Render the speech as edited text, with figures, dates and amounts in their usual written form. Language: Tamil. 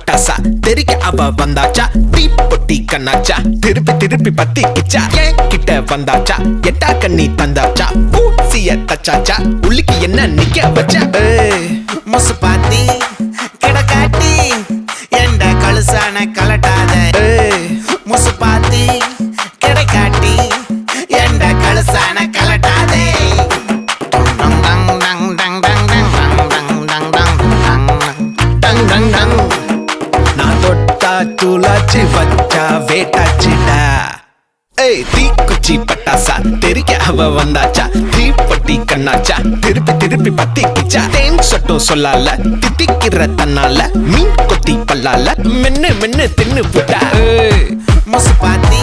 பட்டாசா தெரிக்க அவ வந்தாச்சா தீ பொட்டி கண்ணாச்சா திருப்பி திருப்பி பத்தி கிச்சா ஏன் கிட்ட வந்தாச்சா எட்டா கண்ணி தந்தாச்சா பூசிய தச்சாச்சா உள்ளுக்கு என்ன நிக்க வச்சா முசு பாத்தி கிடக்காட்டி எந்த கழுசான கலட்டாத முசு பாத்தி கிடக்காட்டி எந்த கழுசான கலட்டாதே நான் தொட்டா துளாச்சி வச்சா வேட்டாச்சிடா தீ குச்சி பட்டாசா தெரிக்க அவ வந்தாச்சா தீ பட்டி கண்ணாச்சா திருப்பி திருப்பி பத்தி கிச்சா தேன் சொட்டும் சொல்லால தித்திக்கிற தன்னால மீன் கொத்தி பல்லால மென்னு மென்னு தின்னு புட்டா முசு பாத்தி